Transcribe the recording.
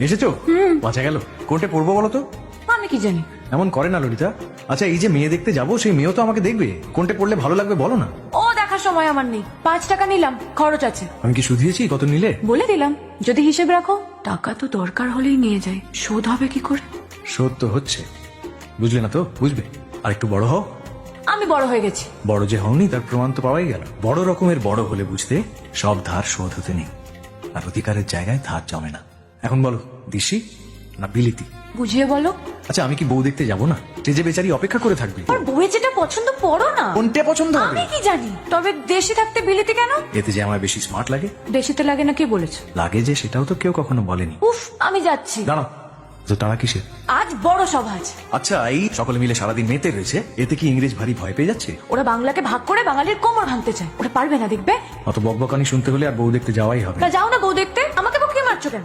এসেছো? বাঁচা গেল। কোনটা পড়বো বলো তো? আমি কি জানি। এমন করে না ললিতা। আচ্ছা, এই যে মেয়ে দেখতে যাবো, সেই মেয়েও তো আমাকে দেখবে। কোনটা পড়লে ভালো লাগবে বলো না। ও দেখার সময় আমার নেই। 5 টাকা নিলাম, খরচ আছে। আমি কি শুধিয়েছি কত নিলে? বলে দিলাম যদি হিসেব রাখো। টাকা তো দরকার হলেই নিয়ে যাই, শোধ হবে কি করে? শোধ তো হচ্ছে, বুঝলে না তো? বুঝবে, আর একটু বড় হও। আমি বড় হয়ে গেছি। বড় যে হওনি তার প্রমাণ তো পাওয়াই গেল। বড় রকমের বড় হলে বুঝতে সব ধার শোধ হতে নেই, আর অধিকারের জায়গায় ধার জমে না। এখন বলো, দিশি না বিলিতি? বুঝিয়ে বলো। আচ্ছা, আমি কি বউ দেখতে যাবো না? সে যে বেচারি অপেক্ষা করে থাকবে। আর বউয়ের যেটা পছন্দ পড়ো না। কোনটা পছন্দ হবে? আমি কি জানি। তবে দেশে থাকতে বিলিতি কেন? এতে যে আমার বেশি স্মার্ট লাগে। দেশিতে লাগে না কে বলেছে? লাগে যে, সেটাও তো কেউ কখনো বলেনি। উফ, আমি যাচ্ছি। দাঁড়াও, তো তারা কিসের? আজ বড় সভা আছে। আচ্ছা, এই সকলে মিলে সারাদিন মেতে রয়েছে, এতে কি ইংরেজ ভারী ভয় পেয়ে যাচ্ছে? ওরা বাংলাকে ভাগ করে বাঙালির কোমর ভাঙতে চায়। ওরা পারবে না, দেখবে। অত বকবকানি শুনতে হলে আর বউ দেখতে যাওয়াই হবে। তা যাও না বউ দেখতে। আমাকে বকিয়ে মারছো কেন?